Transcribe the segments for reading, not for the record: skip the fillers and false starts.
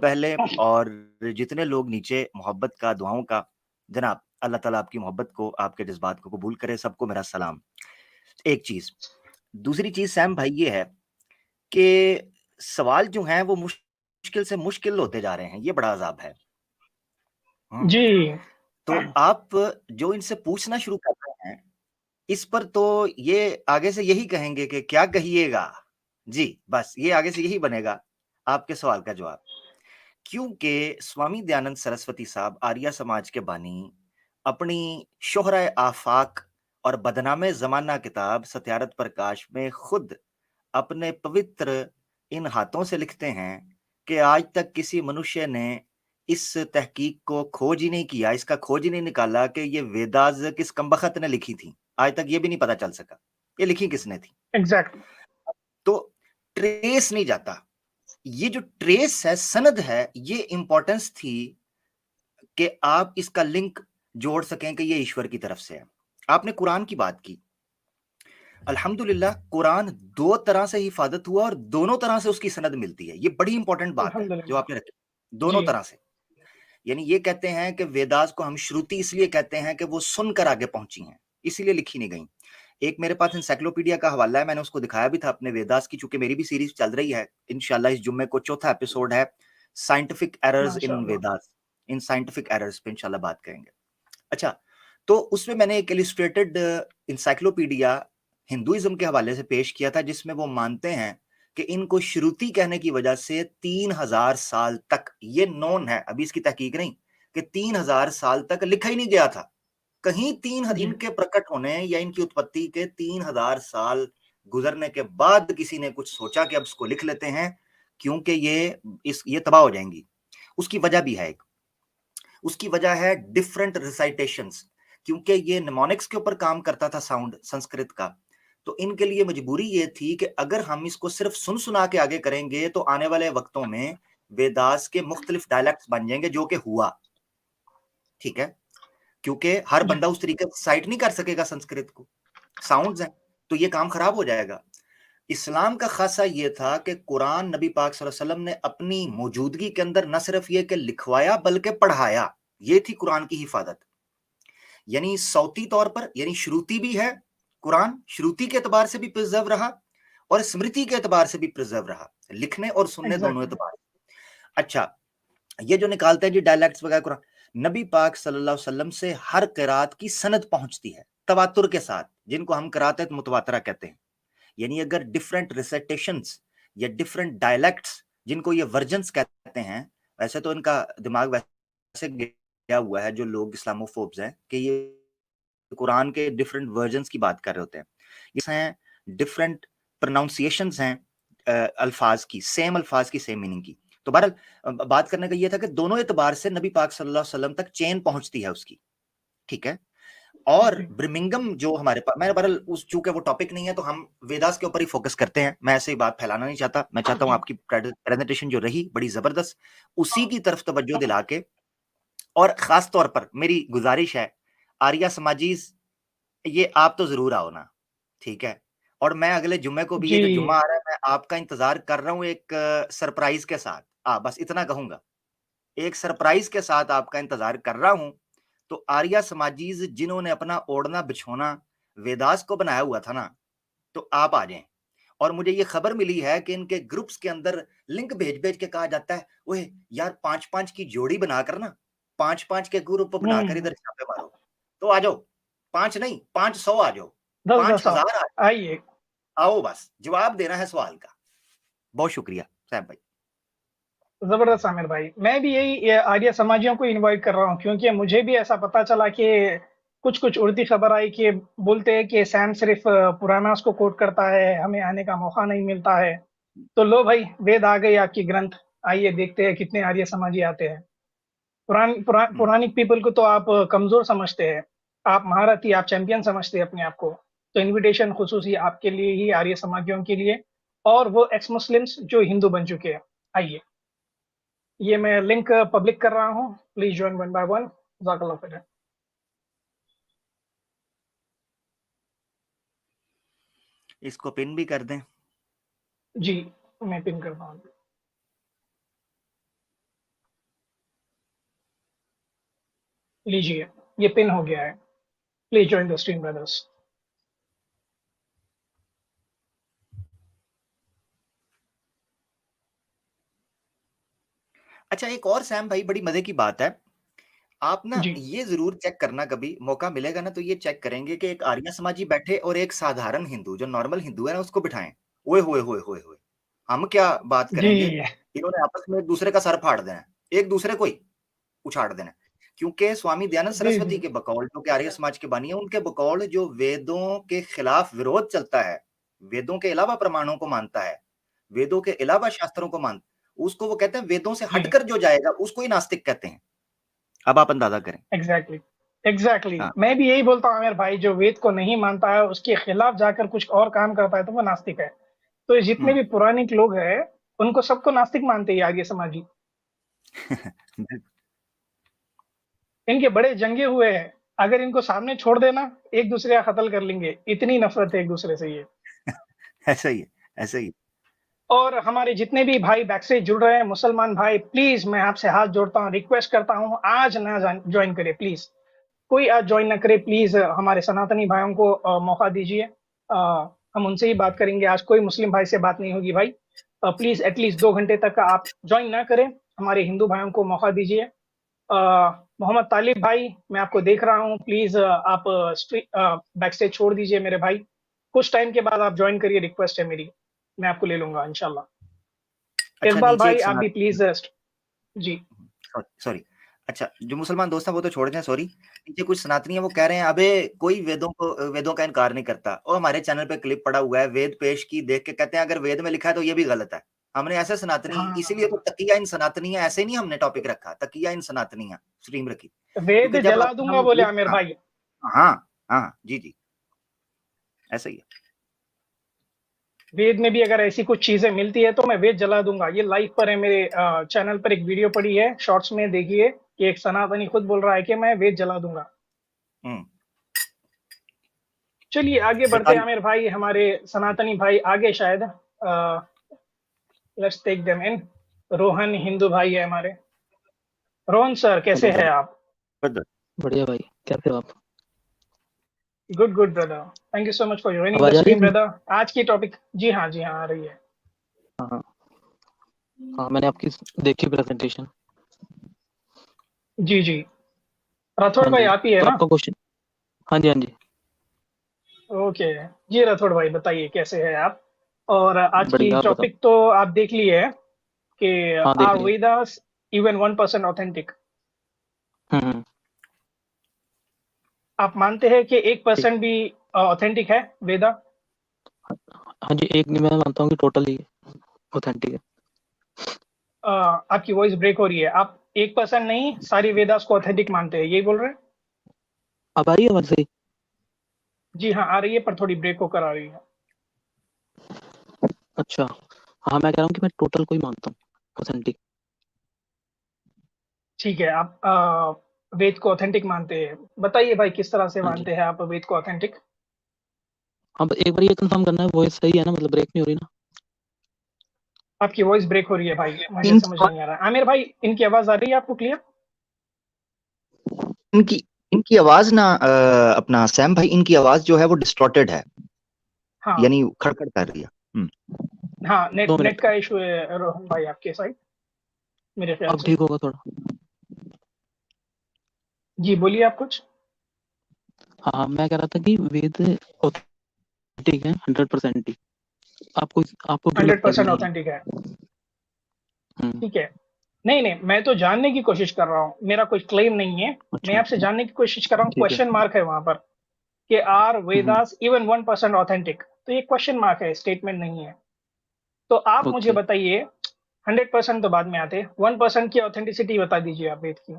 पहले और जितने लोग नीचे मोहब्बत का, दुआओं का, जनाब अल्लाह ताला आपकी मोहब्बत को, आपके जज़्बात को कबूल करे, सबको मेरा सलाम। एक चीज़। दूसरी चीज़ सैम भाई ये है कि सवाल जो हैं वो मुश्किल से मुश्किल होते जा रहे हैं, ये बड़ा अज़ाब है। जी। तो आप जो इनसे पूछना शुरू कर रहे हैं, इस पर तो ये आगे से यही कहेंगे कि क्या कहिएगा? जी, बस ये आगे से यही बनेगा आपके सवाल का जवाब। क्योंकि स्वामी दयानंद सरस्वती साहब आर्य समाज के बानी अपनी शोहरा आफाक और बदनामे ज़माना किताब सत्यारत प्रकाश में खुद अपने पवित्र इन हाथों से लिखते हैं कि आज तक किसी मनुष्य ने इस तहकीक को खोज ही नहीं किया, इसका खोज ही नहीं निकाला कि ये वेदास किस कमबख्त ने लिखी थी। आज तक ये भी नहीं पता चल सका, ये लिखी किसने थी। एग्जैक्टली। तो ट्रेस नहीं जाता। ये जो ट्रेस है, सनद है, ये इंपॉर्टेंस थी कि आप इसका लिंक जोड़ सकें कि ये ईश्वर की तरफ से है। आपने कुरान की बात की। अल्हम्दुलिल्लाह कुरान दो तरह से हिफाजत हुआ और दोनों तरह से उसकी सनद मिलती है। ये बड़ी इंपॉर्टेंट बात है जो अल्हम्दुलिल्लाह। आपने रखी, दोनों जी। तरह से। यानी ये कहते हैं कि वेदास को हम श्रुति इसलिए कहते हैं कि वो सुनकर आगे पहुंची हैं, इसीलिए लिखी नहीं गई। एक मेरे पास इंसाइक्लोपीडिया का हवाला है, मैंने उसको दिखाया भी था अपने वेदास की, चूंकि मेरी भी सीरीज चल रही है। इंशाल्लाह इस जुम्मे को चौथा एपिसोड है, साइंटिफिक एरर्स इन माशाअल्लाह। वेदास। इन साइंटिफिक एरर्स पे इंशाल्लाह बात करेंगे। अच्छा, तो उसमें मैंने एक इलिस्ट्रेटेड इंसाइक्लोपीडिया हिंदुइज्म के हवाले से पेश किया था, जिसमें वो मानते हैं कि इनको श्रुति कहने की वजह से 3000 साल तक, ये नोन है, अभी इसकी तहकीक नहीं, कि 3000 साल तक लिखा ही नहीं गया था कहीं। जी। इनके प्रकट होने या इनकी उत्पत्ति के 3000 साल गुजरने के बाद किसी ने कुछ सोचा कि अब इसको लिख लेते हैं, क्योंकि ये तबाह हो जाएंगी। उसकी वजह भी है एक, उसकी वजह है डिफरेंट रिसाइटेशंस, क्योंकि ये निमोनिक्स के ऊपर काम करता था, साउंड संस्कृत का। तो इनके लिए मजबूरी ये थी कि अगर हम इसको सिर्फ सुन सुना के आगे करेंगे तो आने वाले वक्तों में वेदास के मुख्तलिफ डायलेक्ट्स बन जाएंगे, जो कि हुआ। ठीक है, क्योंकि हर जी। बंदा उस तरीके से साइट नहीं कर सकेगा संस्कृत को, साउंड्स हैं, तो ये काम खराब हो जाएगा। इस्लाम का खासा ये था कि कुरान नबी पाक सल्लल्लाहु अलैहि वसल्लम ने अपनी मौजूदगी के अंदर न सिर्फ ये कि लिखवाया बल्कि पढ़ाया। ये थी कुरान की हिफाजत। यानी सौती तौर पर, यानी श्रुति भी है, कुरान श्रुति के एतबार से भी प्रिजर्व रहा और स्मृति के एतबार से भी प्रिजर्व रहा, लिखने और सुनने दोनों एग्जैक्टली। एतबार। अच्छा, ये जो निकालते हैं जी डायलेक्ट्स वगैरह कुरान, नबी पाक सल्लल्लाहु अलैहि वसल्लम से हर किरात की सनद पहुंचती है तवातुर के साथ, जिनको हम किरात मुतवातरा कहते हैं। यानी अगर डिफरेंट रिसाइटेशंस या डिफरेंट डायलेक्ट्स, जिनको ये वर्जन्स कहते हैं, वैसे तो इनका दिमाग वैसे गया हुआ है जो लोग इस्लामोफोब्स हैं कि ये कुरान के डिफरेंट वर्जन्स की बात कर रहे होते हैं। इसमें डिफरेंट प्रोनाउंसिएशंस हैं अल्फाज की, सेम अल्फाज की सेम मीनिंग की। तो बहरहाल बात करने का ये था कि दोनों एतबार से नबी पाक सल्लल्लाहु अलैहि वसल्लम तक चेन पहुंचती है उसकी। ठीक है, और जी। ब्रिमिंगम जो हमारे पास, मैं बहरहाल उस, चूंकि वो टॉपिक नहीं है तो हम वेदास के ऊपर ही फोकस करते हैं। मैं ऐसे ही बात फैलाना नहीं चाहता, मैं चाहता हूं जी। आपकी प्रेजेंटेशन जो रही बड़ी जबरदस्त, उसी की तरफ तवज्जो दिला के, और खास तौर पर मेरी गुजारिश है आर्या समाजीज, ये आप तो जरूर आओ ना, ठीक है। और मैं अगले जुम्मे को भी, ये जी। जो जुम्मा आ रहा है, मैं आपका इंतजार कर रहा हूँ एक सरप्राइज के साथ। बस इतना कहूंगा, एक सरप्राइज के साथ आपका इंतजार कर रहा हूं। तो आर्या समाजीज जिन्होंने अपना ओढ़ना बिछोना वेदास को बनाया हुआ था ना, तो आप आ जाएं। और मुझे ये खबर मिली है कि इनके ग्रुप्स के अंदर लिंक भेज भेज के कहा जाता है, ओए यार 5-5 की जोड़ी बनाकर ना, 5-5 के ग्रुप बनाकर इधर छापे मारो। तो आ जाओ, 5 नहीं 500 आ जाओ, 10-10 5000 आ जाओ। आइए। आओ, बस जवाब देना है सवाल का। बहुत शुक्रिया सैम भाई। जबरदस्त आमिर भाई, मैं भी यही ये आर्य समाजियों को इनवाइट कर रहा हूँ, क्योंकि मुझे भी ऐसा पता चला कि कुछ कुछ उड़ती खबर आई कि बोलते हैं कि सैम सिर्फ पुरानास को कोट करता है, हमें आने का मौका नहीं मिलता है। तो लो भाई, वेद आ गई आपकी ग्रंथ। आइए देखते हैं कितने आर्य समाजी आते हैं। पुरानिक पीपल को तो आप कमजोर समझते हैं, आप महारथी, आप चैंपियन समझते हैं अपने आप को। तो इनविटेशन खुसूसी आपके लिए ही, आर्य समाजियों के लिए, और वो एक्स मुस्लिम्स जो हिंदू बन चुके हैं। आइए, ये मैं लिंक पब्लिक कर रहा हूँ, please join one by one. जज़ाकल्लाह खैर। इसको पिन भी कर दें। जी, मैं पिन करता हूँ। लीजिए, ये पिन हो गया है। Please join the stream brothers. अच्छा, एक और सैम भाई बड़ी मजे की बात है, आप ना जी ये जरूर चेक करना, कभी मौका मिलेगा ना तो ये चेक करेंगे कि एक आर्य समाजी बैठे और एक साधारण हिंदू जो नॉर्मल हिंदू है ना उसको बिठाएं। ओए होए होए होए होए, हम क्या बात जी करेंगे। इन्होंने आपस में एक दूसरे का सर फाड़ देना है, एक दूसरे को ही उछाड़ देना है। क्योंकि स्वामी दयानंद जी सरस्वती जी के बकौल, जो कि आर्य समाज के बानी है, उनके बकौल जो वेदों के खिलाफ विरोध चलता है, वेदों के अलावा प्रमाणों को मानता है, वेदों के अलावा शास्त्रों को मान, उसको वो कहते हैं वेदों से जी हटकर जो जाएगा उसको ही नास्तिक कहते हैं। अब आप अंदाजा करें। एग्जैक्टली एग्जैक्टली हाँ। मैं भी यही बोलता हूँ आमिर भाई, जो वेद को नहीं मानता है उसके खिलाफ जाकर कुछ और काम करता है तो वो नास्तिक है। तो ये जितने हम्म। भी पौराणिक लोग हैं उनको सबको नास्तिक मानते हैं आर्य समाजी। इनके बड़े जंगे हुए हैं, अगर इनको सामने छोड़ देना एक दूसरे का कत्ल कर लेंगे, इतनी नफरत है एक दूसरे से ये। ऐसा ही है, ऐसा ही। और हमारे जितने भी भाई बैक से जुड़ रहे हैं मुसलमान भाई, प्लीज मैं आपसे हाथ जोड़ता हूँ, रिक्वेस्ट करता हूँ, आज ना ज्वाइन करे प्लीज। कोई आज ज्वाइन ना करे प्लीज, हमारे सनातनी भाइयों को मौका दीजिए। हम उनसे ही बात करेंगे, आज कोई मुस्लिम भाई से बात नहीं होगी भाई। प्लीज एटलीस्ट 2 घंटे तक आप ज्वाइन ना करें, हमारे हिंदू भाइयों को मौका दीजिए। मोहम्मद तालिब भाई, मैं आपको देख रहा हूँ, प्लीज आप बैक स्टेज छोड़ दीजिए मेरे भाई। कुछ टाइम के बाद आप ज्वाइन करिए, रिक्वेस्ट है मेरी, मैं आपको ले लूंगा इंशाल्लाह। अच्छा, इकबाल नीचे भाई एक आप भी प्लीज जी। सॉरी। अच्छा, जो मुसलमान दोस्त हैं वो तो छोड़ दें, सॉरी। नीचे कुछ सनातनी है, वो कह रहे हैं अबे कोई वेदों का इनकार नहीं करता, और हमारे चैनल पे क्लिप पड़ा हुआ है वेद पेश की, देख के कहते हैं अगर वेद में लिखा है तो ये भी गलत है। हमने ऐसे सनातनी, इसीलिए तो हाँ, तकिया इन सनातनी है, ऐसे नहीं हमने टॉपिक रखा, तकिया इन सनातनी है स्ट्रीम रखी, वेद क्योंकि जब जला आप दूंगा हम बोले क्लिप, आमिर हाँ भाई। हाँ हाँ, जी जी, ऐसा ही है। वेद में भी अगर ऐसी कुछ चीजें मिलती है तो मैं वेद जला दूंगा। ये लाइव पर है, मेरे चैनल पर एक वीडियो पड़ी है, शॉर्ट्स में देखिए कि एक सनातनी खुद बोल रहा है कि मैं वेद जला दूंगा। हम्म। चलिए आगे बढ़ते हैं सरकारी। आमिर भाई, हमारे सनातनी भाई आगे शायद। Let's take them in. Rohan Hindu भाई है हमारे। रोहन सर कैसे हेलो हैं सर। आप? बढ़िया भाई, कैसे हो आप? Good good brother, thank you so much for joining the आवाज आ रही स्ट्रीम है? ब्रदर। आज की टॉपिक, जी हाँ जी हाँ आ रही है। हाँ हाँ हाँ, मैंने आपकी देखी प्रेजेंटेशन। जी जी, राठौड़ हाँ भाई जी, आप ही है तो ना? आपका क्वेश्चन। हाँ जी हाँ जी। ओके जी, राठौड़ भाई बताइए कैसे हैं आप? और आज की बढ़िया, आप बताओ। टॉपिक तो आप देख लिए है कि हाँ, देख आर लिया। वेदास इवन 1% ऑथेंटिक। हम्म। आप मानते हैं कि ठीक। 1% भी ऑथेंटिक है वेदा? हाँ जी, एक नहीं, मैं मानता हूँ कि टोटल ही ऑथेंटिक है। आपकी वॉइस ब्रेक हो रही है, आप 1% नहीं सारी वेदास को ऑथेंटिक मानते हैं, यही बोल रहे हैं? अब आ रही है आवाज सही? जी हाँ आ रही है, पर थोड़ी ब्रेक होकर आ रही है। अच्छा। हाँ, मैं कह रहा हूँ कि मैं टोटल को ही मानता हूँ ऑथेंटिक। ठीक है, आप वेद को ऑथेंटिक मानते हैं, बताइए भाई किस तरह से हाँ जी। मानते हैं आप वेद को ऑथेंटिक? हाँ, एक बार ये कंफर्म करना है, वॉइस सही है ना, मतलब ब्रेक नहीं हो रही ना? आपकी वॉइस ब्रेक हो रही है भाई, मुझे इन समझ नहीं आ रहा। आमिर भाई इनकी आवाज आ रही है आपको क्लियर? इनकी इनकी आवाज ना, अपना सैम भाई, इनकी आवाज जो है वो डिस्टॉर्टेड है, हाँ यानी खड़खड़ कर रही है। हाँ, दो नेट नेट मिनट का इशू है रोहन भाई आपके साइड, मेरे ख्याल अब से। ठीक होगा थोड़ा। जी बोलिए आप कुछ। हाँ, मैं कह रहा था कि वेद ऑथेंटिक है 100% ही। आपको आपको क्यों लगता है कि 100% नहीं है? ऑथेंटिक है? हम्म। ठीक है, नहीं नहीं, मैं तो जानने की कोशिश कर रहा हूँ, मेरा कोई क्लेम नहीं है। मैं अच्छा, आपसे जानने की कोशिश कर रहा हूँ, ठीक है। क्वेश्चन मार्क है वहां पर कि are hmm. Vedas even 1% authentic, तो ये क्वेश्चन मार्क है, स्टेटमेंट नहीं है। तो आप मुझे ओके। बताइए, 100% तो बाद में आते हैं, 1% की ऑथेंटिसिटी बता दीजिए आप वेद की।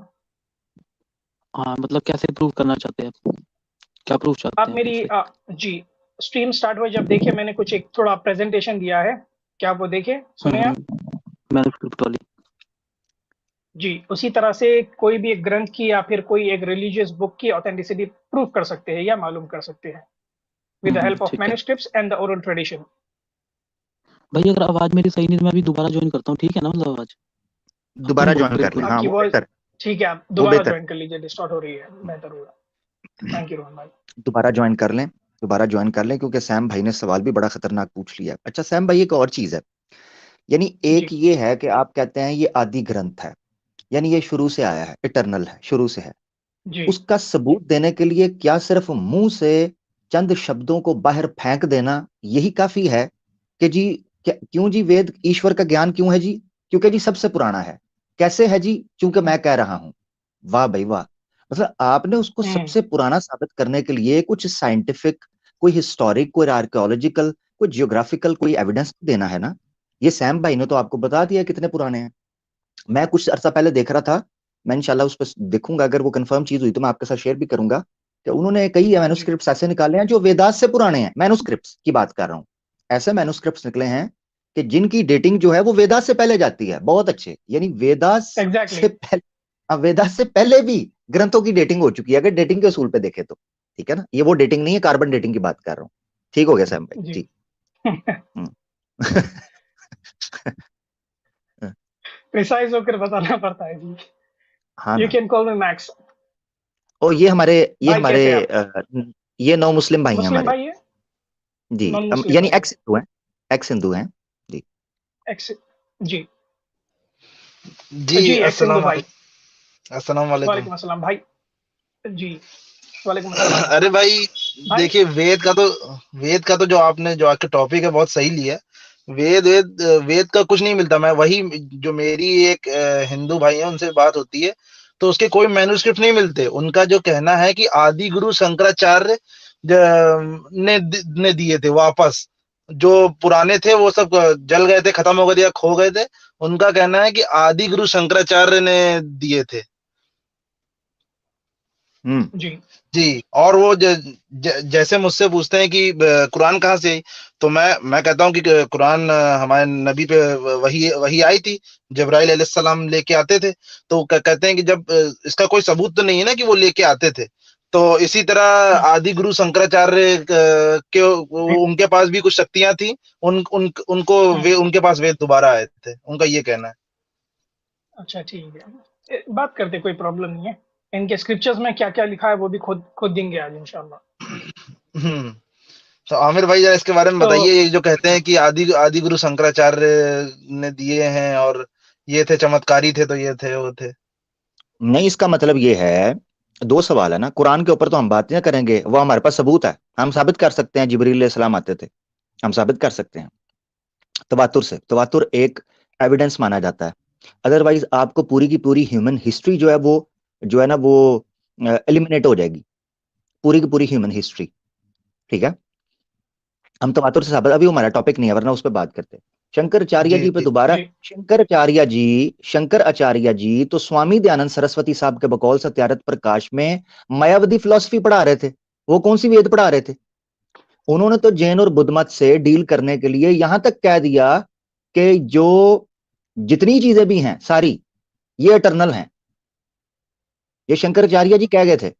हाँ, मतलब कैसे प्रूव करना चाहते हैं आप? क्या प्रूफ चाहते आप हैं आप मेरी इससे? जी, स्ट्रीम स्टार्ट हुई जब देखिए, मैंने कुछ एक थोड़ा प्रेजेंटेशन दिया है, क्या आप वो देखे सुने आप? मैन्युस्क्रिप्ट वाली। जी, उसी तरह से कोई भी एक ग्रंथ की या फिर कोई एक रिलीजियस बुक की ऑथेंटिसिटी प्रूव कर सकते हैं या मालूम कर सकते हैं विद द हेल्प ऑफ ठीक है। Manuscripts and the oral tradition. भाई, अगर आवाज मेरी सही नहीं है तो मैं अभी दोबारा ज्वाइन करता हूँ, ठीक है ना? मतलब आवाज दोबारा बहुत ज्वाइन ब्रेक कर हो लें, रही हाँ आपकी वो वॉइस बेहतर। ठीक है, आप वो दोबारा बेहतर, ज्वाइन कर लीजिए, डिस्टॉर्ट हो रही है, बेहतर होगा। थैंक यू रोहन भाई। दोबारा ज्वाइन कर लें, दोबारा ज्वाइन कर लें, क्योंकि सैम भाई ने सवाल भी बड़ा खतरनाक पूछ लिया। अच्छा सैम भाई, एक और चीज है, यानी एक जी ये है कि आप कहते हैं ये आदि ग्रंथ है, यानी ये शुरू से आया है, इटरनल है, शुरू से है। जी उसका सबूत देने के लिए क्या सिर्फ मुंह से चंद शब्दों को बाहर फेंक देना यही काफी है कि जी क्यों जी वेद ईश्वर का ज्ञान क्यों है जी? क्योंकि जी सबसे पुराना है। कैसे है जी? क्योंकि मैं कह रहा हूं। वाह भाई वाह। मतलब आपने उसको सबसे पुराना साबित करने के लिए कुछ साइंटिफिक, कोई हिस्टोरिक, कोई आर्कियोलॉजिकल, कोई जियोग्राफिकल कोई एविडेंस देना है ना। ये सैम भाई ने तो आपको बता दिया कितने पुराने हैं। मैं कुछ अर्सा पहले देख रहा था, मैं इंशाल्लाह उस पर देखूंगा, अगर वो कंफर्म चीज हुई तो मैं आपके साथ शेयर भी करूंगा कि उन्होंने कई जी मैन्युस्क्रिप्ट्स ऐसे निकाले हैं जो वेदास से पुराने हैं। मैन्युस्क्रिप्ट्स की बात कर रहा हूँ, ऐसे मैन्युस्क्रिप्ट्स निकले हैं कि जिनकी डेटिंग जो है वो वेदास से पहले जाती है। बहुत अच्छे, यानी वेदास एग्जैक्टली। से पहले, हाँ, वेदास से पहले भी ग्रंथों की डेटिंग हो चुकी है, अगर डेटिंग के उसूल पे देखे तो। ठीक है ना, ये वो डेटिंग नहीं है, कार्बन डेटिंग की बात कर रहा हूँ। ठीक हो गया सैम भाई जी जी। हम्म। प्रिसाइज होकर बताना पड़ता है जी। हाँ यू ना। Can call me max. और ये भाई हमारे कैसे हैं आप? ये नौ मुस्लिम भाई हैं मुस्लिम हमारे। भाई है? जी नॉन मुस्लिम यानी भाई है? एक्स हिंदू हैं, एक्स हिंदू हैं। जी। एक्स। जी जी जी, एक्स हिंदू अस्सलाम भाई। अस्सलाम वालेकुम। वालेकुम अस्सलाम भाई। जी वालेकुम अस्सलाम भाई। अरे भाई, भाई देखिए वेद का तो जो आपने जो आपका टॉपिक है बहुत सही लिया है। वेद का कुछ नहीं मिलता। मैं वही, जो मेरी एक हिंदू भाई है उनसे बात होती है, तो उसके कोई मैन्युस्क्रिप्ट नहीं मिलते। उनका जो कहना है कि आदि गुरु शंकराचार्य ने दिए थे वापस। जो पुराने थे वो सब जल गए थे, खत्म हो गए थे या खो गए थे। उनका कहना है कि आदि गुरु शंकराचार्य ने दिए थे। हम्म। जी जी। और वो जैसे मुझसे पूछते हैं कि कुरान कहाँ से आई, तो मैं कहता हूँ कि कुरान हमारे नबी पे वही वही आई थी। जब्राइल अलैहिस्सलाम लेके आते थे। तो कहते हैं कि जब इसका कोई सबूत तो नहीं है ना कि वो लेके आते थे। तो इसी तरह आदि गुरु शंकराचार्य के उनके पास भी कुछ शक्तियां थी। उनको उनके पास वेद दोबारा आए थे, उनका ये कहना है। अच्छा ठीक है, बात करते, कोई प्रॉब्लम नहीं है। इनके स्क्रिप्चर्स में क्या क्या लिखा है वो भी खुद खुद देंगे आज इंशाल्लाह। हम्म। तो आमिर भाई, जरा इसके बारे में तो बताइए। ये जो कहते हैं कि आदि आदि गुरु शंकराचार्य ने दिए हैं, और ये थे चमत्कारी थे, तो ये थे वो थे। नहीं, इसका मतलब ये है, दो सवाल है ना। कुरान के ऊपर तो हम बात नहीं करेंगे, वो हमारे पास सबूत है, हम साबित कर सकते हैं जिब्रील अलैहिस्सलाम आते थे, हम साबित कर सकते हैं तवातुर से। तवातुर एक एविडेंस माना जाता है। अदरवाइज आपको पूरी की पूरी ह्यूमन हिस्ट्री जो है वो, जो है ना वो एलिमिनेट हो जाएगी, पूरी की पूरी ह्यूमन हिस्ट्री। ठीक है, हम तवातुर से साबित, अभी हमारा टॉपिक नहीं है, वरना उस पर बात करते हैं। शंकराचार्य जी जी पे जी। दोबारा, जी शंकराचार्य जी तो स्वामी दयानंद सरस्वती साहब के बकौल सत्यार्थ प्रकाश में मायावती फिलॉसफी पढ़ा रहे थे। वो कौन सी वेद पढ़ा रहे थे? उन्होंने तो जैन और बुद्ध मत से डील करने के लिए यहां तक कह दिया कि जो जितनी चीजें भी हैं सारी ये इटरनल हैं। ये शंकराचार्य जी कह गए थे।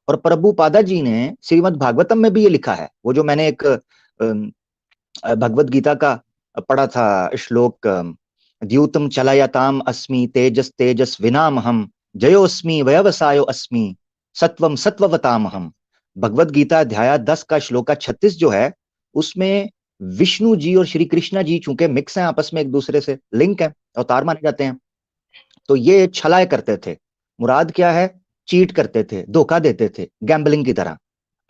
और प्रभुपादा जी ने श्रीमद् भागवतम में भी ये लिखा है। वो जो मैंने एक भगवत गीता का पढ़ा था श्लोक, द्यूतम चलायताम अस्मि तेजस तेजस विनाम हम, जयोस्मि व्यवसायो अस्मि सत्वम सत्ववताम हम। भगवत गीता अध्याय 10 का श्लोका 36 जो है, उसमें विष्णु जी और श्री कृष्णा जी चूंकि मिक्स हैं आपस में, एक दूसरे से लिंक है, अवतार माने जाते हैं, तो ये छलाए करते थे। मुराद क्या है? चीट करते थे, धोखा देते थे, गैम्बलिंग की तरह।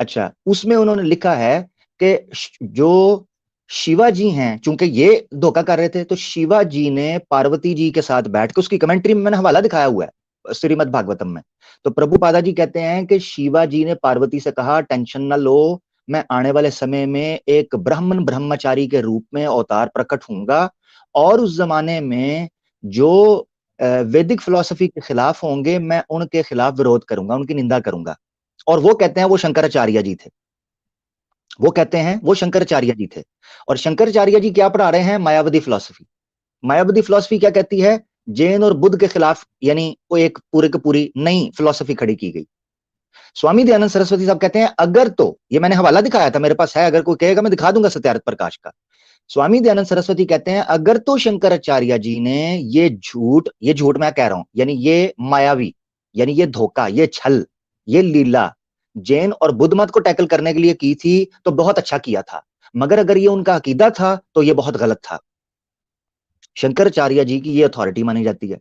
अच्छा, उसमें उन्होंने लिखा है कि जो शिवा जी हैं, चूंकि ये धोखा कर रहे थे, तो शिवा जी ने पार्वती जी के साथ बैठ के, उसकी कमेंट्री में मैंने हवाला दिखाया हुआ है श्रीमद् भागवतम में, तो प्रभुपादा जी कहते हैं कि शिवा जी ने पार्वती से कहा, टेंशन ना लो, मैं आने वाले समय में एक ब्राह्मण ब्रह्मचारी के रूप में अवतार प्रकट होऊंगा, और उस जमाने में जो वैदिक फिलॉसफी के खिलाफ होंगे, मैं उनके खिलाफ विरोध करूंगा, उनकी निंदा करूंगा। और वो कहते हैं वो शंकराचार्य जी थे, वो कहते हैं वो शंकराचार्य जी थे। और शंकराचार्य जी क्या पढ़ा रहे हैं? मायावती फिलॉसफी। मायावती फिलॉसफी क्या कहती है? जैन और बुद्ध के खिलाफ, यानी वो एक पूरे की पूरी नई फिलॉसफी खड़ी की गई। स्वामी दयानंद सरस्वती साहब कहते हैं, अगर तो, ये मैंने हवाला दिखाया था, मेरे पास है, अगर कोई कहेगा मैं दिखा दूंगा सत्यार्थ प्रकाश का, स्वामी दयानंद सरस्वती कहते हैं अगर तो शंकराचार्य जी ने ये झूठ मैं कह रहा हूं, यानी ये मायावी, यानी ये धोखा, ये छल, ये लीला जैन और बुद्ध मत को टैकल करने के लिए की थी तो बहुत अच्छा किया था, मगर अगर ये उनका अकीदा था तो ये बहुत गलत था। शंकराचार्य जी की ये अथॉरिटी मानी जाती है,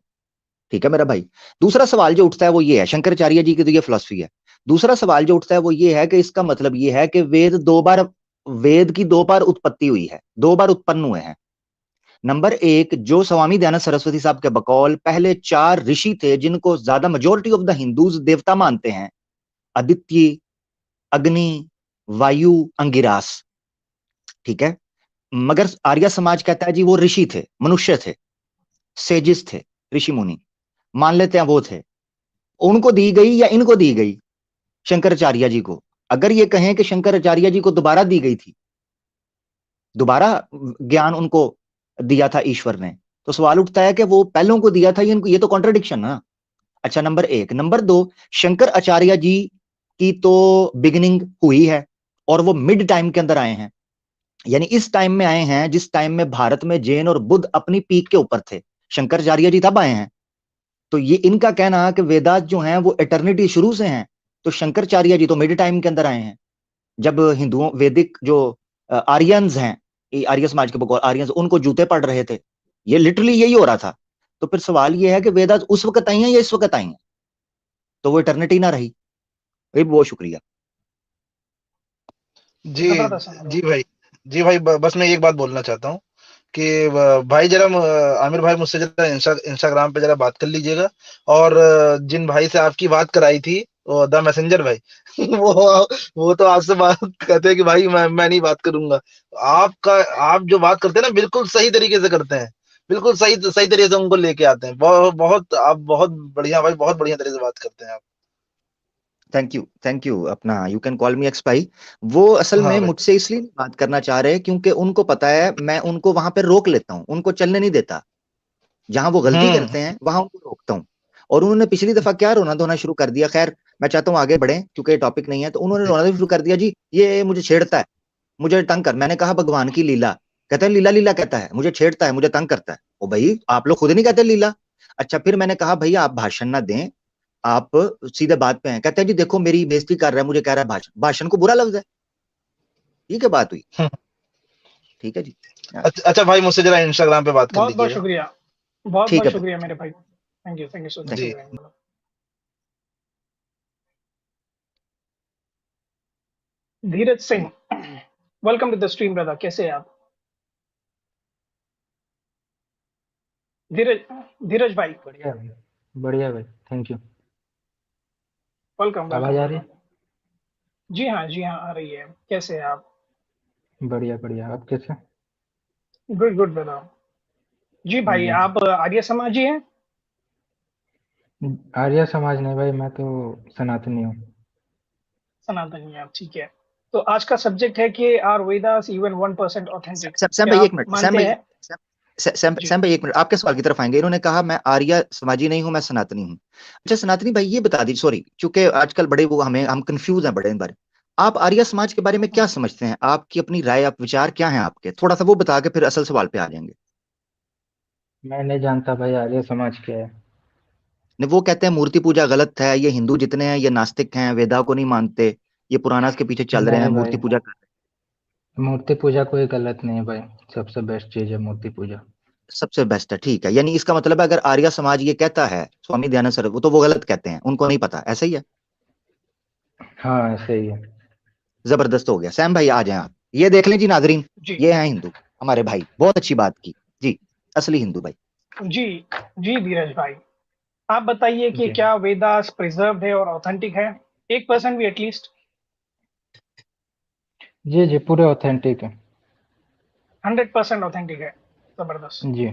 ठीक है मेरा भाई। दूसरा सवाल जो उठता है वो ये है, शंकराचार्य जी की तो ये फिलॉसफी है। दूसरा सवाल जो उठता है वो ये है कि इसका मतलब ये है कि वेद की 2 बार उत्पत्ति हुई है, 2 बार उत्पन्न हुए हैं। नंबर 1, जो स्वामी दयानंद सरस्वती साहब के बकौल पहले 4 ऋषि थे जिनको ज्यादा मेजोरिटी ऑफ द हिंदूज देवता मानते हैं, आदित्य, अग्नि, वायु, अंगिरास, ठीक है। मगर आर्य समाज कहता है जी वो ऋषि थे, मनुष्य थे, सेजिस थे, ऋषि मुनि मान लेते हैं वो थे। उनको दी गई या इनको दी गई? शंकराचार्य जी को। अगर ये कहें कि शंकराचार्य जी को दोबारा दी गई थी, दोबारा ज्ञान उनको दिया था ईश्वर ने, तो सवाल उठता है कि वो पहलों को दिया था इनको, ये तो कॉन्ट्रडिक्शन ना। अच्छा, नंबर 1। नंबर 2, शंकराचार्य जी की तो बिगिनिंग हुई है और वो मिड टाइम के अंदर आए हैं, यानी इस टाइम में आए हैं जिस टाइम में भारत में जैन और बुद्ध अपनी पीक के ऊपर थे, शंकराचार्य जी तब आए हैं। तो ये इनका कहना कि वेदास जो हैं वो एटर्निटी शुरू से हैं, तो शंकराचार्य जी तो मिड टाइम के अंदर आए हैं, जब हिंदुओं वेदिक जो आर्यंस हैं, आर्य समाज के बकौल आर्यंस, उनको जूते पड़ रहे थे, ये लिटरली यही हो रहा था। तो फिर सवाल ये है कि वेदास उस वक्त आई हैं या इस वक्त आई हैं, तो वो इटर्निटी ना रही। बहुत शुक्रिया। जी जबरदस्त आमिर जी भाई। भाई, जी भाई, बस मैं एक बात बोलना चाहता हूँ कि भाई जरा आमिर भाई मुझसे जरा इंस्टाग्राम पे जरा बात कर लीजिएगा। और जिन भाई से आपकी बात कराई थी, वो द मैसेंजर भाई, वो तो आपसे बात कहते हैं कि भाई मैं नहीं बात करूंगा। आप जो बात करते हैं ना, बिल्कुल सही तरीके से करते हैं, बिल्कुल सही सही तरीके से उनको लेके आते हैं। आप बहुत बढ़िया भाई, बहुत बढ़िया तरीके से बात करते हैं आप। Thank you. अपना you can call me X भाई। वो असल हाँ में भाई। मुझसे इसलिए नहीं बात करना चाह रहे क्योंकि उनको पता है मैं उनको वहां पे रोक लेता हूँ, उनको चलने नहीं देता। जहां वो गलती हम्म। करते हैं वहां उनको रोकता हूँ। और उन्होंने पिछली दफा क्या रोना धोना शुरू कर दिया। खैर, मैं चाहता हूँ आगे बढ़े क्योंकि ये टॉपिक नहीं है। तो उन्होंने रोना धोना शुरू कर दिया, जी ये मुझे छेड़ता है, मुझे तंग कर। मैंने कहा भगवान की लीला। कहते हैं लीला लीला कहता है, मुझे छेड़ता है, मुझे तंग करता है। ओ भाई, आप लोग खुद नहीं कहते लीला। अच्छा, फिर मैंने कहा भैया आप भाषण ना दें, आप सीधे बात पे हैं। कहते हैं जी देखो मेरी बेइज्जती कर रहा है, मुझे कह रहा है भाषण। भाषण को बुरा लफ्ज है, ये क्या बात हुई? ठीक है जी। अच्छा भाई, मुझसे जरा इंस्टाग्राम पे बात कर बहुत बहुत लीजिएगा। शुक्रिया, बहुत ठीक बहुत है भाई, शुक्रिया मेरे भाई। थैंक यू सो थैंक जी। Much. Dheeraj Singh, welcome to the stream brother, कैसे हैं आप? धीरज, धीरज भाई, बढ़िया भाई, बढ़िया भाई, थैंक यू। वेलकम आवाज वेलकम आ रही ब्रदर। जी हाँ, जी हाँ, आ रही है। कैसे हैं आप? है? बढ़िया बढ़िया, आप कैसे? Good good brother. जी भाई, जी। आप आर्य समाजी हैं? आर्य समाज नहीं भाई, मैं तो सनातनी हूँ। सनातनी हैं आप, ठीक है। तो आज का सब्जेक्ट है कि are Vedas even 1% authentic? Sam क्या भाई एक आप मिनट, मानते हैं? जी सैम भाई एक मिनट, आपके सवाल की तरफ आएंगे। इन्होंने कहा मैं आर्य समाजी नहीं हूं, मैं सनातनी हूं। अच्छा सनातनी भाई ये बता दी, सॉरी चूंकि आजकल बड़े वो हम कंफ्यूज हैं बड़े इन बारे। आप आर्य समाज के बारे में क्या समझते हैं? आपकी अपनी राय, आप विचार क्या है आपके? थोड़ा सा वो बता के फिर असल सवाल पे आ जाएंगे। मैं नहीं जानता भाई आर्य समाज क्या है। नहीं, वो कहते हैं मूर्ति पूजा गलत है, ये हिंदू जितने हैं ये नास्तिक हैं, वेदा को नहीं मानते, ये पुराना के पीछे चल रहे हैं, नहीं मूर्ति भाई, पूजा कर रहे मूर्ति पूजा कोई गलत नहीं है भाई, सबसे बेस्ट चीज है मूर्ति पूजा। हैं। सबसे बेस्ट है, ठीक है। यानी इसका मतलब है अगर आर्य समाज ये कहता है स्वामी दयानंद सर, वो तो वो गलत कहते हैं, उनको नहीं पता, ऐसा ही है। हाँ ऐसे ही है। जबरदस्त हो गया। सैम भाई आ जाएं आप, ये देख लें जी नाजरीन, जी ये हैं हिंदू हमारे भाई। बहुत अच्छी बात की जी, असली हिंदू भाई। जी जी। धीरज भाई, आप बताइए कि जी क्या वेदास प्रिजर्व है और ऑथेंटिक है? 1% भी एटलीस्ट? जी जी, पूरे ऑथेंटिक है। 100% ऑथेंटिक है? जबरदस्त। जी।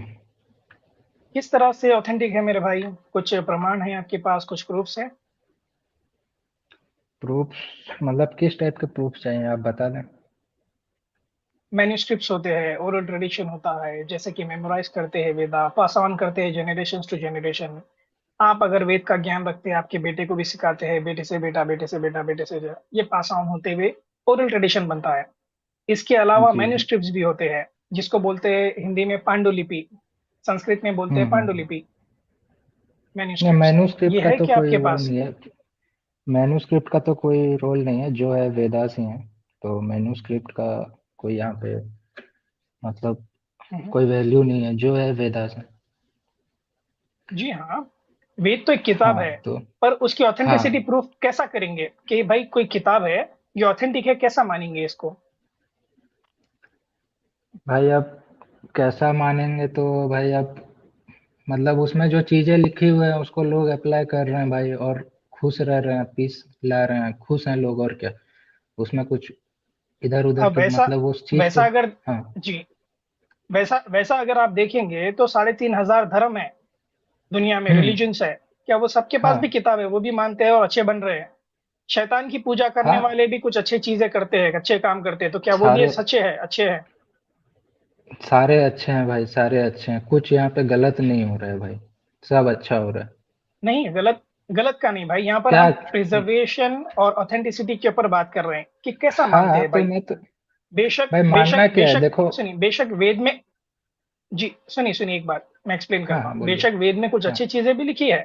किस तरह से ऑथेंटिक है मेरे भाई? कुछ प्रमाण है आपके पास, कुछ प्रूफ्स है? प्रूफ मतलब किस टाइप के प्रूफ चाहिए आप बता दें। मैन्युस्क्रिप्ट्स होते हैं, ओरल ट्रेडिशन होता है, जैसे कि मेमोराइज करते हैं वेदा, पास ऑन करते हैं जनरेशन टू जनरेशन। आप अगर वेद का ज्ञान रखते हैं, आपके बेटे को भी सिखाते हैं, बेटे से बेटा, बेटे से बेटा, बेटे से ये पास ऑन होते हुए ओरल ट्रेडिशन बनता है। इसके अलावा जी जी। मैन्युस्क्रिप्ट्स भी होते हैं, जिसको बोलते हैं हिंदी में पांडुलिपि, संस्कृत में बोलते हैं हम्म। पांडुलिपि, नहीं, मैन्यूस्क्रिप्ट्स। मैन्यूस्क्रिप्ट ये का है तो क्या कोई आपके वो पास? नहीं है। मैन्यूस्क्रिप्ट का तो कोई रोल नहीं है, जो है वेदास ही है। तो मैन्यूस्क्रिप्ट का कोई यहाँ पे मतलब हम्म, कोई वैल्यू नहीं है, जो है वेदास है। जी हाँ, वेद तो एक किताब हाँ है, तो पर उसकी ऑथेंटिसिटी हाँ प्रूफ कैसा करेंगे कि भाई कोई किताब है, ये ऑथेंटिक है, कैसा मानेंगे इसको? भाई, अब कैसा मानेंगे तो भाई, अब मतलब उसमें जो चीजें लिखी हुई है उसको लोग अप्लाई कर रहे हैं भाई, और खुश रह रहे हैं, पीस ला रहे हैं, खुश हैं लोग, और क्या। उसमें कुछ इधर उधर अब के वैसा मतलब उस चीज को। वैसा अगर हाँ जी, वैसा वैसा अगर आप देखेंगे तो 3,500 धर्म है दुनिया में, हम्म। रिलीजन्स है। क्या वो सबके पास भी हाँ किताब है? वो भी मानते हैं और अच्छे बन रहे हैं। शैतान की पूजा करने हाँ, वाले भी कुछ अच्छी चीजें करते हैं, अच्छे काम करते हैं, तो क्या वो भी सारे सच्चे हैं, अच्छे हैं? सारे अच्छे हैं भाई, सारे अच्छे हैं, कुछ यहाँ पे गलत नहीं हो रहा है भाई, सब अच्छा हो रहा है। नहीं, गलत गलत का नहीं भाई, यहाँ पर क्या? हम प्रिजर्वेशन और ऑथेंटिसिटी के ऊपर बात कर रहे हैं कि कैसा मानते हाँ हैं तो भाई। मैं तो बेशक भाई, मानना बेशक क्या है, बेशक देखो। सुनिए, बेशक वेद में, जी सुनिए सुनिए, एक बात मैं एक्सप्लेन हाँ करता हाँ, हूँ। बोलिए। बेशक वेद में कुछ हाँ। अच्छी चीजें भी लिखी है,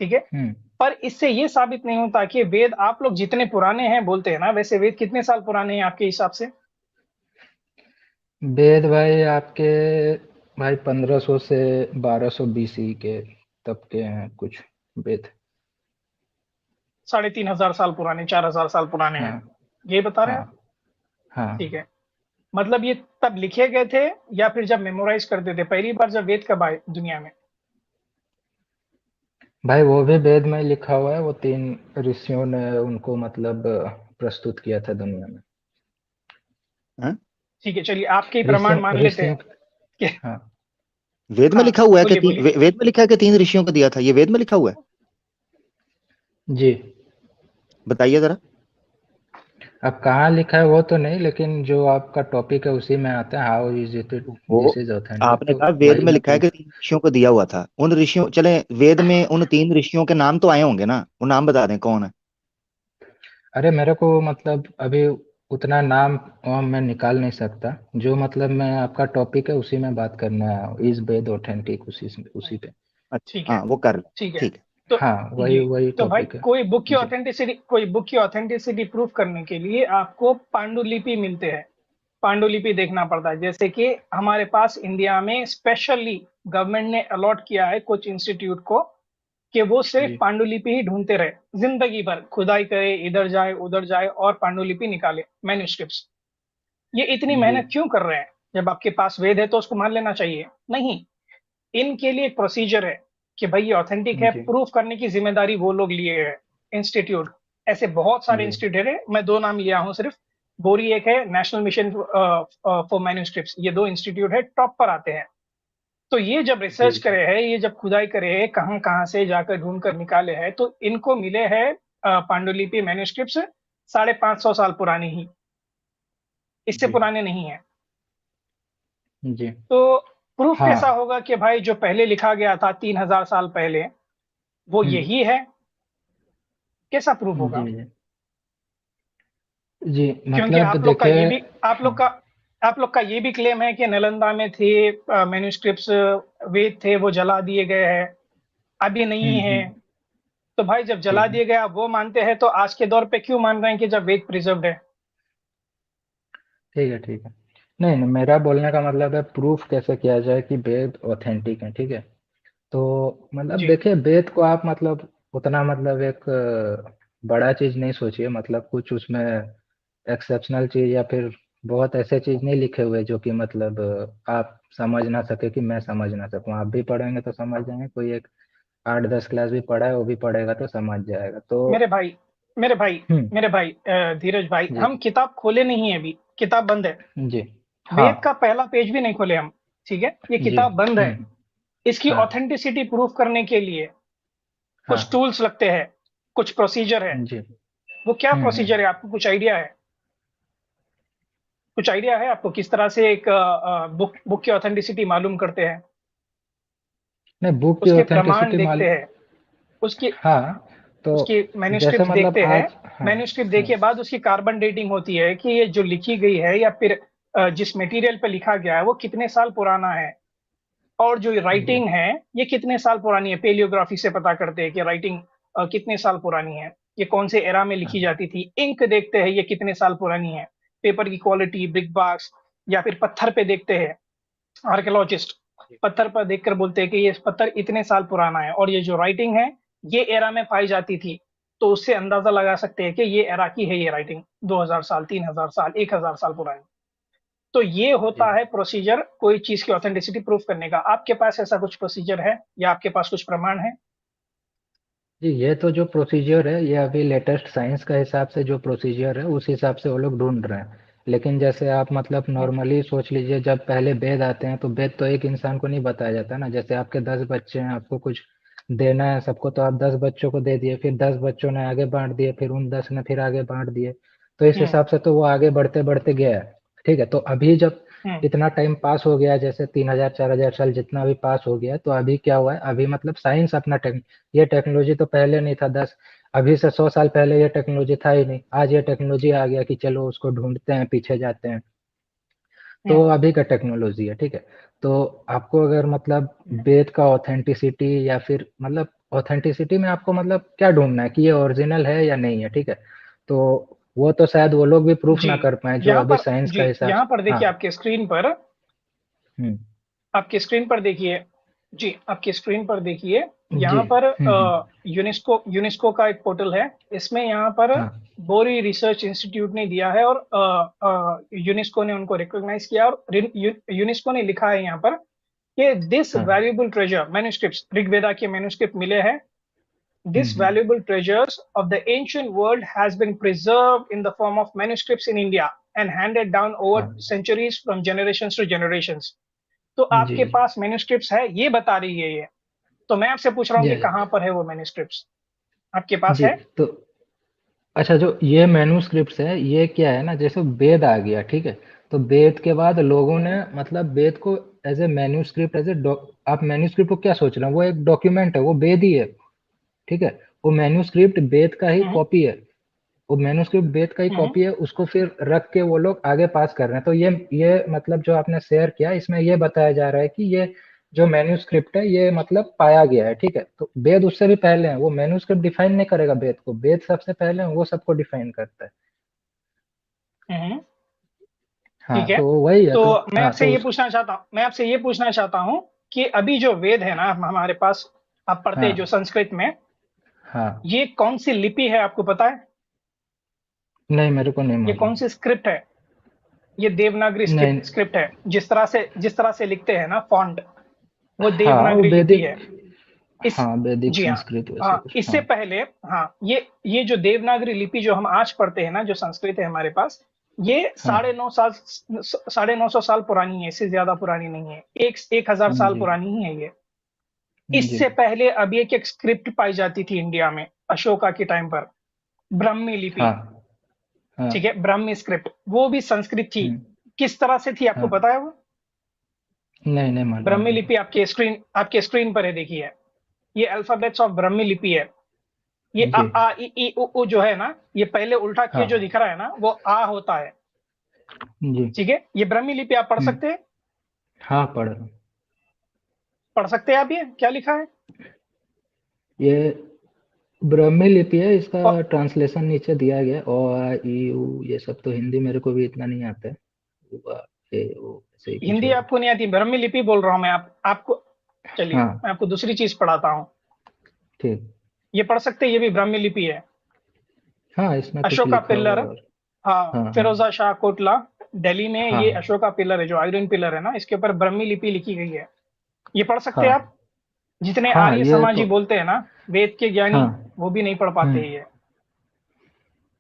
ठीक है, हम्म। पर इससे ये साबित नहीं होता कि वेद, आप लोग जितने पुराने हैं बोलते हैं ना, वैसे वेद कितने साल पुराने हैं आपके हिसाब से? वेद भाई आपके, भाई 1500 से 1200 BC के तब के हैं कुछ वेद। 3,500 साल पुराने, 4,000 साल पुराने हाँ हैं, ये बता रहे हैं हाँ आप? ठीक हाँ। है, मतलब ये तब लिखे गए थे या फिर जब मेमोराइज करते थे? पहली बार जब वेद कब आए दुनिया में? भाई वो भी वेद में लिखा हुआ है, वो 3 ऋषियों ने उनको मतलब प्रस्तुत किया था दुनिया में। हाँ? ठीक है, चलिए आपके ही ऋषि प्रमाण मान लेते ऋषियों हैं कि हाँ वेद में हाँ, लिखा हुआ है कि बोलिए बोलिए। वेद में लिखा है कि 3 ऋषियों को दिया था, ये वेद में लिखा हुआ है? जी। बताइए जरा। अब कहाँ लिखा है वो तो नहीं, लेकिन जो आपका टॉपिक है उसी में आता है, हाउ इज इट, वो दिस इज ऑथेंटिक, आपने तो कहा वेद वही में मैं लिखा है प्रूफ। कि 3 ऋषियों को दिया हुआ था, उन ऋषियों, चले वेद में उन 3 ऋषियों के नाम तो आए होंगे ना, वो नाम बता दें कौन है। अरे मेरे को मतलब अभी उतना नाम मैं निकाल नहीं सकता, जो मतलब मैं आपका टॉपिक है उसी में बात करना है, इज वेद ऑथेंटिक, उसी पे। ठीक अच्छा है, हाँ, वो कर ले। ठीक है। ठीक है। तो हाँ, वही जी, वही तो भाई टॉपिक है। जी। कोई बुक की ऑथेंटिसिटी प्रूफ करने के लिए आपको पांडुलिपि मिलते हैं, पांडुलिपि देखना पड़ता है। जैसे कि हमारे पास इंडिया में स्पेशली गवर्नमेंट ने अलॉट किया है कुछ इंस्टीट्यूट को कि वो सिर्फ जी। पांडुलिपि ही ढूंढते रहे, जिंदगी भर खुदाई करे, इधर जाए उधर जाए और पांडुलिपि निकाले, मैन्यूस्क्रिप्ट्स। ये इतनी जी। मेहनत क्यों कर रहे हैं? जब आपके पास वेद है तो उसको मान लेना चाहिए? नहीं, इनके लिए एक प्रोसीजर है कि भाई ये ऑथेंटिक है, जी। प्रूफ करने की जिम्मेदारी वो लोग लिए हैं, इंस्टीट्यूट। ऐसे बहुत सारे जी। इंस्टीट्यूट है, मैं 2 नाम लिया हूं सिर्फ। बोरी एक है, नेशनल मिशन फॉर मैन्यूस्क्रिप्ट्स, ये 2 इंस्टीट्यूट है, टॉप पर आते हैं। तो ये जब जी। रिसर्च करे हैं, ये जब खुदाई करे हैं, कहाँ कहाँ से जाकर ढूंढ कर निकाले हैं, तो इनको मिले हैं पांडुलिपि मैन्यूस्क्रिप्ट्स 550 साल पुरानी ही, इससे जी। पुराने नहीं है। जी। तो प्रूफ कैसा हाँ। होगा कि भाई जो पहले लिखा गया था 3,000 साल पहले, वो हम्म। यही है? कैसा प्रूफ जी। होगा? जी। जी, क्योंकि मतलब देखिए। हाँ। आप लोग का ये भी क्लेम है कि नालंदा में थे मैन्यूस्क्रिप्ट्स, वेद थे, वो जला दिए गए हैं, अभी नहीं है। हम्म। तो भाई जब जला ठीक है। दिए गए आप वो मानते हैं, तो आज के दौर पे क्यों मान रहे हैं कि जब वेद प्रिजर्व्ड है? ठीक है। ठीक है। नहीं नहीं, मेरा बोलने का मतलब है प्रूफ कैसे किया जाए कि वेद ऑथेंटिक है, ठीक है। तो मतलब जी, देखिए, वेद को आप मतलब उतना मतलब एक बड़ा चीज नहीं सोचिए, मतलब कुछ उसमें एक्सेप्शनल चीज या फिर बहुत ऐसे चीज नहीं लिखे हुए जो कि मतलब आप समझ ना सके, कि मैं समझ ना सकूं। आप भी पढ़ेंगे तो समझ जाएंगे, कोई एक 8-10 क्लास भी पढ़ा है वो भी पढ़ेगा तो समझ जाएगा, तो। मेरे भाई मेरे भाई हम्म। मेरे भाई धीरज भाई, जी। हम किताब खोले नहीं है अभी, किताब बंद है। जी। हाँ। वेद का पहला पेज भी नहीं खोले हम, ठीक है, ये जी। किताब बंद है। हम्म। इसकी हाँ। ऑथेंटिसिटी प्रूफ करने के लिए कुछ हाँ। टूल्स लगते हैं, कुछ प्रोसीजर है। जी। वो क्या हम्म। प्रोसीजर है, आपको कुछ आइडिया है? कुछ आइडिया है आपको किस तरह से एक बुक की ऑथेंटिसिटी मालूम करते हैं? नहीं, बुक की उसके प्रमाण ऑथेंटिसिटी देखते माल। हैं, उसकी हाँ तो उसकी जैसे मैन्यूस्क्रिप्ट मतलब देखते हैं। आज। हाँ। मैन्यूस्क्रिप्ट देखे बाद उसकी कार्बन डेटिंग होती है कि ये जो लिखी गई है या फिर जिस मटेरियल पे लिखा गया है वो कितने साल पुराना है, और जो राइटिंग है ये कितने साल पुरानी है। पेलियोग्राफी से पता करते हैं कि राइटिंग कितने साल पुरानी है, ये कौन से एरा में लिखी जाती थी। इंक देखते हैं ये कितने साल पुरानी है, पेपर की क्वालिटी, ब्रिक बाक्स, या फिर पत्थर पे देखते हैं। आर्कियोलॉजिस्ट पत्थर पर देखकर बोलते हैं कि ये पत्थर इतने साल पुराना है, और ये जो राइटिंग है ये एरा में पाई जाती थी, तो उससे अंदाजा लगा सकते हैं कि ये एरा की है ये राइटिंग, 2000 साल, 3000 साल, 1000 साल पुरानी। तो ये होता है प्रोसीजर कोई चीज की ऑथेंटिसिटी प्रूफ करने का। आपके पास ऐसा कुछ प्रोसीजर है या आपके पास कुछ प्रमाण है? जी, ये तो जो प्रोसीजर है ये अभी लेटेस्ट साइंस का हिसाब से जो प्रोसीजर है उस हिसाब से वो लोग ढूंढ रहे हैं। लेकिन जैसे आप मतलब नॉर्मली सोच लीजिए, जब पहले वेद आते हैं तो वेद तो एक इंसान को नहीं बताया जाता ना। जैसे आपके 10 बच्चे हैं, आपको कुछ देना है सबको, तो आप 10 बच्चों को दे दिए, फिर 10 बच्चों ने आगे बांट दिए, फिर उन 10 ने फिर आगे बांट दिए। तो इस हिसाब से तो वो आगे बढ़ते बढ़ते गया है। ठीक है, तो अभी जब इतना टाइम पास हो गया, जैसे 3000 4000 साल जितना भी पास हो गया, तो अभी क्या हुआ है, अभी मतलब साइंस अपना ये टेक्नोलॉजी तो पहले नहीं था। 10 अभी से 100 साल पहले ये टेक्नोलॉजी था ही नहीं। आज ये टेक्नोलॉजी आ गया कि चलो उसको ढूंढते हैं, पीछे जाते हैं। तो अभी का टेक्नोलॉजी है। ठीक है, तो आपको अगर मतलब वेद का ऑथेंटिसिटी या फिर मतलब ऑथेंटिसिटी में आपको मतलब क्या ढूंढना है कि ये ओरिजिनल है या नहीं है। ठीक है, तो वो तो शायद वो लोग भी प्रूफ ना जी, कर पाए जो यहाँ अभी पर साइंस का जी, हिसाब यहाँ से। पर देखिए हाँ। आपके स्क्रीन पर, हम्म। आपके स्क्रीन पर देखिए जी, आपके स्क्रीन पर देखिए, जी। यहाँ पर हम्म। यूनेस्को यूनेस्को का एक पोर्टल है। इसमें यहाँ पर हाँ। बोरी रिसर्च इंस्टीट्यूट ने दिया है, और यूनेस्को ने उनको रिकॉग्नाइज किया, और यूनेस्को ने लिखा है यहाँ पर कि दिस हाँ। वैल्यूएबल ट्रेजर मैन्युस्क्रिप्ट्स, ऋग्वेदा के मैन्युस्क्रिप्ट मिले हैं। This valuable treasures of the ancient world has been preserved in the form of manuscripts in India and handed down over हाँ। centuries from generations to generations. तो जी। आपके पास manuscripts है, ये बता रही है ये। तो मैं आपसे पूछ रहा हूँ जी। कि कहाँ पर है वो मैन्युस्क्रिप्ट्स? आपके पास जी, है? तो अच्छा, जो ये मैन्युस्क्रिप्ट्स है ये क्या है ना, जैसे वेद आ गया। ठीक है, तो वेद के बाद लोगों ने मतलब वेद को एज ए मैन्युस्क्रिप्ट, आप मैन्युस्क्रिप्ट को क्या सोच रहे हैं, वो एक डॉक्यूमेंट है, वो वेद ही है। ठीक है, वो मैन्युस्क्रिप्ट वेद का ही हम्म, कॉपी है। वो मैन्युस्क्रिप्ट वेद का ही हम्म, कॉपी है, उसको फिर रख के वो लोग आगे पास कर रहे हैं। तो ये मतलब जो आपने शेयर किया, इसमें ये बताया जा रहा है कि ये जो मैन्युस्क्रिप्ट है ये मतलब पाया गया है। ठीक है, तो वेद उससे भी पहले है। वो मैन्युस्क्रिप्ट डिफाइन नहीं करेगा वेद को, वेद सबसे पहले है, वो सबको डिफाइन करता है। हम्म, हाँ, ठीक है। तो वही है। तो तो मैं हाँ, आपसे तो ये उस पूछना चाहता हूँ, मैं आपसे ये पूछना चाहता हूँ कि अभी जो वेद है ना हमारे पास, आप पढ़ते हैं जो हाँ। संस्कृत में, हाँ। ये कौन सी लिपि है आपको पता है? नहीं, मेरे को नहीं ये मालूम। कौन सी स्क्रिप्ट है? ये देवनागरी नहीं। स्क्रिप्ट है। जिस तरह से लिखते हैं ना फॉन्ट, वो हाँ, वो देवनागरी लिपि वैदिक। है। इस हाँ, वैदिक जी हाँ, संस्कृत वैसे हाँ, कुछ। इससे हाँ। पहले, हाँ, ये जो देवनागरी लिपि जो हम आज पढ़ते हैं ना, जो संस्कृत है हमारे पास, ये हाँ। 950 साल पुरानी है, इससे ज्यादा पुरानी नहीं है। 1000 साल जी। पुरानी ही है ये। जी। इससे पहले अभी एक स्क्रिप्ट पाई जाती थी इंडिया में अशोका के टाइम पर, ब्राह्मी लिपि। हाँ। हाँ। ठीक है, ब्राह्मी स्क्रिप्ट, वो भी संस्कृत थी। हम्म। किस तरह से थी आपको हाँ। पता है वो? नहीं, नहीं मालूम ब्राह्मी मेरे को। लिपि आपके स्क्रीन पर है, देखिए। ये अल्फाबेट्स ऑफ ब्राह्मी लिपि है। ये जी। आ ई ई उ जो है ना, ये पहले उल्टा किए जो हाँ। दिख रहा है ना, वो आ होता है। जी। ठीक है, ये ब्राह्मी लिपि आप पढ़ हम्म। सकते हैं? हाँ, पढ़ रहा हूँ। पढ़ सकते हैं आप? ये क्या लिखा है? ये ब्राह्मी लिपि है, इसका और ट्रांसलेशन नीचे दिया गया है। ओ आ ई उ ये सब तो हिंदी मेरे को भी इतना नहीं आता है। उ, आ, ए, ओ, ऐसे ही कुछ हिंदी है। आपको नहीं आती, ब्राह्मी लिपि बोल रहा हूं मैं आपको। चलिए, हाँ। मैं आपको दूसरी चीज पढ़ाता हूँ। ठीक। ये पढ़ सकते हैं, ये भी ब्राह्मी लिपि है। हाँ, इसमें कुछ अशोका लिखा हुआ पिल्लर, है और। हाँ, हाँ। हाँ। फिरोजा शाह कोटला, दिल्ली में। हाँ। ये अशोका पिलर है, जो आयरन पिलर है ना, इसके ऊपर ब्राह्मी लिपि लिखी गई है। ये पढ़ सकते हैं हाँ। आप? जितने हाँ, आर्य ये समाजी तो। बोलते हैं ना, वेद के ज्ञानी, हाँ। वो भी नहीं पढ़ पाते हम्म। हैं ये।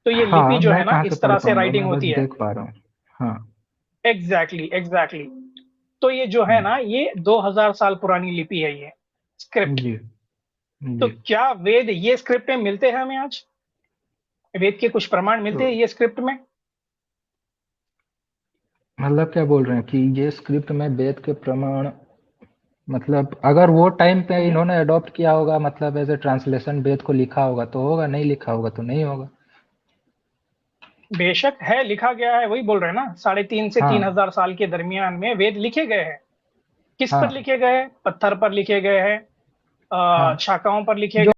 तो ये लिपि हाँ, जो है मैं ना, कहाँ से इस पढ़ तरह से पाऊंगा, राइटिंग मैं बस होती है। देख पा रहा हूँ। हाँ। Exactly, exactly. तो ये जो है हम्म। ना, ये 2000 साल पुरानी लिपि है ये स्क्रिप्ट। जी। तो जी। क्या वेद ये स्क्रिप्ट में मिलते हैं हमें आज? वेद के कुछ प्रमाण तो मिलते हैं ये स्क्रिप्ट में? मतलब क्या बोल रहे हैं कि ये स्क्रिप्ट में वेद के प्रमाण, मतलब अगर वो टाइम पे हम्म, इन्होंने अडॉप्ट किया होगा, मतलब एज ए ट्रांसलेशन वेद को लिखा होगा तो होगा, नहीं लिखा होगा तो नहीं होगा। बेशक है, लिखा गया है, वही बोल रहे हैं ना, 3.5 से हाँ 3000 साल के दरमियान में वेद लिखे गए हैं। किस पर हाँ लिखे गए हैं? पत्थर पर लिखे गए हैं, हाँ शाखाओं पर लिखे जो